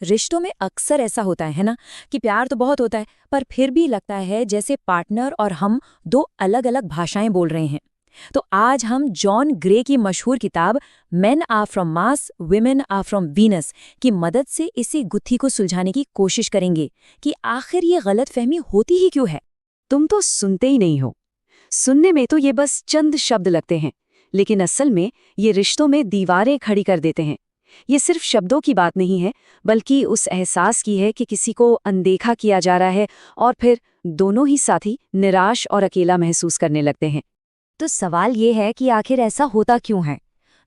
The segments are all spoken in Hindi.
रिश्तों में अक्सर ऐसा होता है ना, कि प्यार तो बहुत होता है पर फिर भी लगता है जैसे पार्टनर और हम दो अलग अलग भाषाएं बोल रहे हैं। तो आज हम जॉन ग्रे की मशहूर किताब men are from Mars women are from Venus की मदद से इसी गुत्थी को सुलझाने की कोशिश करेंगे कि आखिर ये गलतफहमी होती ही क्यों है। तुम तो सुनते ही नहीं हो। सुनने में तो ये बस चंद शब्द लगते हैं, लेकिन असल में ये रिश्तों में दीवारें खड़ी कर देते हैं। ये सिर्फ शब्दों की बात नहीं है, बल्कि उस एहसास की है कि किसी को अनदेखा किया जा रहा है और फिर दोनों ही साथी निराश और अकेला महसूस करने लगते हैं। तो सवाल ये है कि आखिर ऐसा होता क्यों है।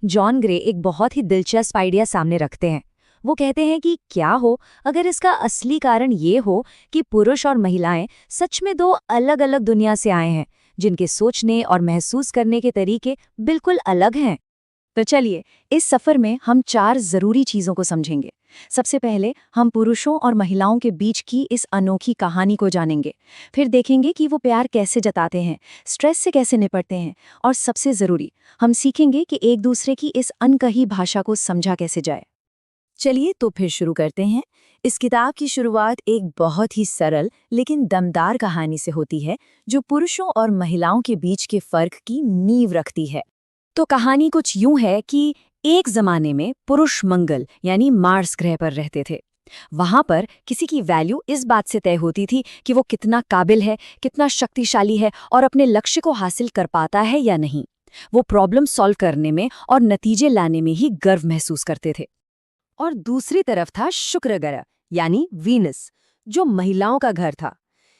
जॉन ग्रे एक बहुत ही दिलचस्प आइडिया सामने रखते हैं। वो कहते हैं कि क्या हो अगर इसका असली कारण ये हो कि पुरुष और महिलाएं सच में दो अलग अलग दुनिया से आए हैं, जिनके सोचने और महसूस करने के तरीके बिल्कुल अलग हैं। तो चलिए, इस सफर में हम 4 जरूरी चीजों को समझेंगे। सबसे पहले हम पुरुषों और महिलाओं के बीच की इस अनोखी कहानी को जानेंगे। फिर देखेंगे कि वो प्यार कैसे जताते हैं, स्ट्रेस से कैसे निपटते हैं, और सबसे जरूरी, हम सीखेंगे कि एक दूसरे की इस अनकही भाषा को समझा कैसे जाए। चलिए तो फिर शुरू करते हैं। इस किताब की शुरुआत एक बहुत ही सरल लेकिन दमदार कहानी से होती है, जो पुरुषों और महिलाओं के बीच के फर्क की नींव रखती है। तो कहानी कुछ यूं है कि एक जमाने में पुरुष मंगल यानी मार्स ग्रह पर रहते थे। वहां पर किसी की वैल्यू इस बात से तय होती थी कि वो कितना काबिल है, कितना शक्तिशाली है और अपने लक्ष्य को हासिल कर पाता है या नहीं। वो प्रॉब्लम सॉल्व करने में और नतीजे लाने में ही गर्व महसूस करते थे। और दूसरी तरफ था शुक्र ग्रह यानी वीनस, जो महिलाओं का घर था।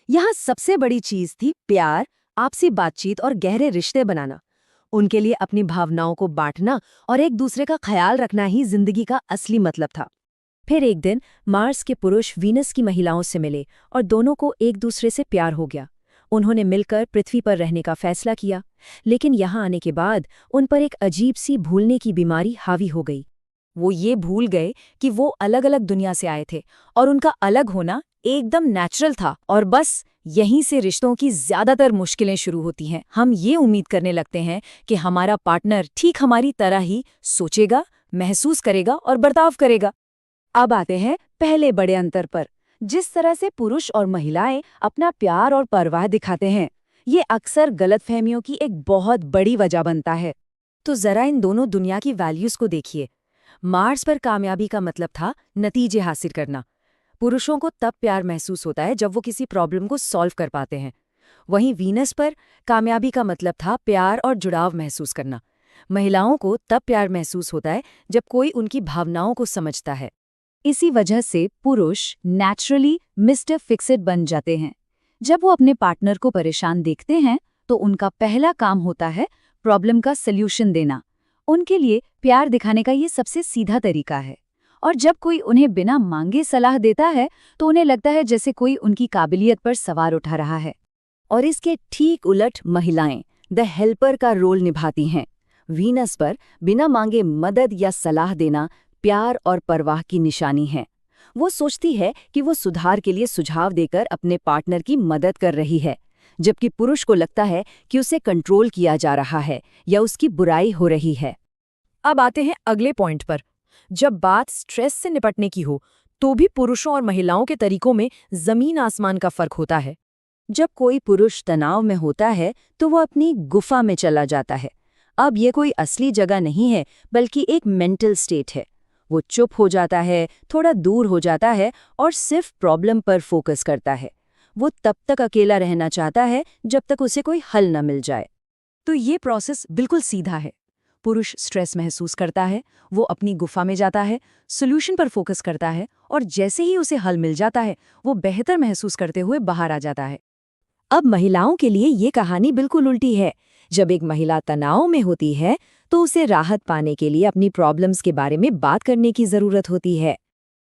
यहाँ सबसे बड़ी चीज थी प्यार, आपसी बातचीत और गहरे रिश्ते बनाना। उनके लिए अपनी भावनाओं को बांटना और एक दूसरे का ख्याल रखना ही जिंदगी का असली मतलब था। फिर एक दिन मार्स के पुरुष वीनस की महिलाओं से मिले और दोनों को एक दूसरे से प्यार हो गया। उन्होंने मिलकर पृथ्वी पर रहने का फैसला किया, लेकिन यहाँ आने के बाद उन पर एक अजीब सी भूलने की बीमारी हावी हो गई। वो ये भूल गए कि वो अलग अलग दुनिया से आए थे और उनका अलग होना एकदम नेचुरल था, और बस यहीं से रिश्तों की ज्यादातर मुश्किलें शुरू होती हैं। हम ये उम्मीद करने लगते हैं कि हमारा पार्टनर ठीक हमारी तरह ही सोचेगा, महसूस करेगा और बर्ताव करेगा। अब आते हैं पहले बड़े अंतर पर। जिस तरह से पुरुष और महिलाएं अपना प्यार और परवाह दिखाते हैं, ये अक्सर गलतफहमियों की एक बहुत बड़ी वजह बनता है। तो जरा इन दोनों दुनिया की वैल्यूज को देखिए। मार्स पर कामयाबी का मतलब था नतीजे हासिल करना। पुरुषों को तब प्यार महसूस होता है जब वो किसी प्रॉब्लम को सॉल्व कर पाते हैं। वहीं वीनस पर कामयाबी का मतलब था प्यार और जुड़ाव महसूस करना। महिलाओं को तब प्यार महसूस होता है जब कोई उनकी भावनाओं को समझता है। इसी वजह से पुरुष नेचुरली मिस्टर फिक्सिट बन जाते हैं। जब वो अपने पार्टनर को परेशान देखते हैं तो उनका पहला काम होता है प्रॉब्लम का सल्यूशन देना। उनके लिए प्यार दिखाने का ये सबसे सीधा तरीका है। और जब कोई उन्हें बिना मांगे सलाह देता है तो उन्हें लगता है जैसे कोई उनकी काबिलियत पर सवार उठा रहा है। और इसके ठीक उलट महिलाएं द हेल्पर का रोल निभाती हैं। वीनस पर बिना मांगे मदद या सलाह देना प्यार और परवाह की निशानी है। वो सोचती है कि वो सुधार के लिए सुझाव देकर अपने पार्टनर की मदद कर रही है, जबकि पुरुष को लगता है कि उसे कंट्रोल किया जा रहा है या उसकी बुराई हो रही है। अब आते हैं अगले पॉइंट पर। जब बात स्ट्रेस से निपटने की हो, तो भी पुरुषों और महिलाओं के तरीकों में जमीन आसमान का फर्क होता है। जब कोई पुरुष तनाव में होता है तो वो अपनी गुफा में चला जाता है। अब ये कोई असली जगह नहीं है, बल्कि एक मेंटल स्टेट है। वो चुप हो जाता है, थोड़ा दूर हो जाता है और सिर्फ प्रॉब्लम पर फोकस करता है। वो तब तक अकेला रहना चाहता है जब तक उसे कोई हल न मिल जाए। तो ये प्रोसेस बिल्कुल सीधा है। पुरुष स्ट्रेस महसूस करता है, वो अपनी गुफा में जाता है, सॉल्यूशन पर फोकस करता है, और जैसे ही उसे हल मिल जाता है वो बेहतर महसूस करते हुए बाहर आ जाता है। अब महिलाओं के लिए ये कहानी बिल्कुल उल्टी है। जब एक महिला तनाव में होती है तो उसे राहत पाने के लिए अपनी प्रॉब्लम्स के बारे में बात करने की जरूरत होती है।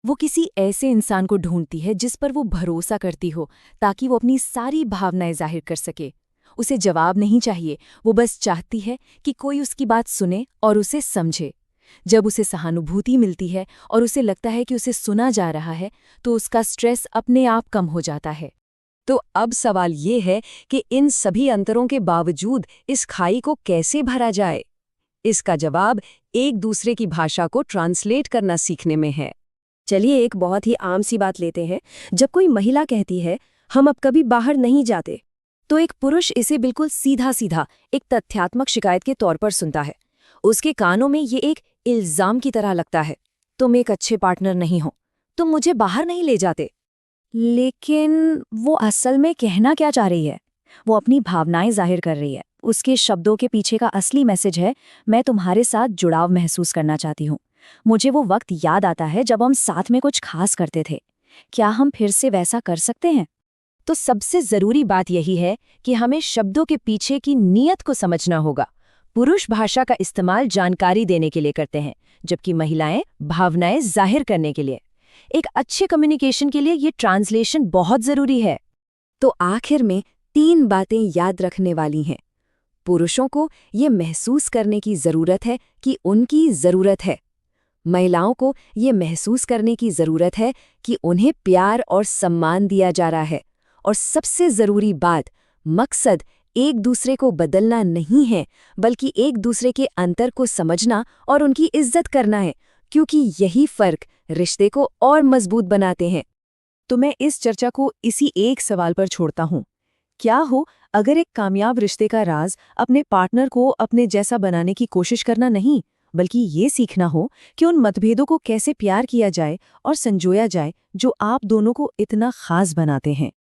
वो किसी ऐसे इंसान को ढूंढती है जिस पर वो भरोसा करती हो, ताकि वो अपनी सारी भावनाएं जाहिर कर सके। उसे जवाब नहीं चाहिए, वो बस चाहती है कि कोई उसकी बात सुने और उसे समझे। जब उसे सहानुभूति मिलती है और उसे लगता है कि उसे सुना जा रहा है, तो उसका स्ट्रेस अपने आप कम हो जाता है। तो अब सवाल ये है कि इन सभी अंतरों के बावजूद इस खाई को कैसे भरा जाए। इसका जवाब एक दूसरे की भाषा को ट्रांसलेट करना सीखने में है। चलिए एक बहुत ही आम सी बात लेते हैं। जब कोई महिला कहती है हम अब कभी बाहर नहीं जाते, तो एक पुरुष इसे बिल्कुल सीधा सीधा एक तथ्यात्मक शिकायत के तौर पर सुनता है। उसके कानों में ये एक इल्जाम की तरह लगता है, तुम एक अच्छे पार्टनर नहीं हो, तुम मुझे बाहर नहीं ले जाते। लेकिन वो असल में कहना क्या चाह रही है? वो अपनी भावनाएं जाहिर कर रही है। उसके शब्दों के पीछे का असली मैसेज है, मैं तुम्हारे साथ जुड़ाव महसूस करना चाहती हूँ। मुझे वो वक्त याद आता है जब हम साथ में कुछ खास करते थे। क्या हम फिर से वैसा कर सकते हैं? तो सबसे जरूरी बात यही है कि हमें शब्दों के पीछे की नीयत को समझना होगा। पुरुष भाषा का इस्तेमाल जानकारी देने के लिए करते हैं, जबकि महिलाएं भावनाएं जाहिर करने के लिए। एक अच्छे कम्युनिकेशन के लिए ये ट्रांसलेशन बहुत जरूरी है। तो आखिर में 3 बातें याद रखने वाली हैं। पुरुषों को ये महसूस करने की ज़रूरत है कि उनकी ज़रूरत है। महिलाओं को ये महसूस करने की ज़रूरत है कि उन्हें प्यार और सम्मान दिया जा रहा है। और सबसे ज़रूरी बात, मकसद एक दूसरे को बदलना नहीं है, बल्कि एक दूसरे के अंतर को समझना और उनकी इज्जत करना है, क्योंकि यही फ़र्क रिश्ते को और मजबूत बनाते हैं। तो मैं इस चर्चा को इसी एक सवाल पर छोड़ता हूँ। क्या हो अगर एक कामयाब रिश्ते का राज अपने पार्टनर को अपने जैसा बनाने की कोशिश करना नहीं, बल्कि ये सीखना हो कि उन मतभेदों को कैसे प्यार किया जाए और संजोया जाए जो आप दोनों को इतना खास बनाते हैं।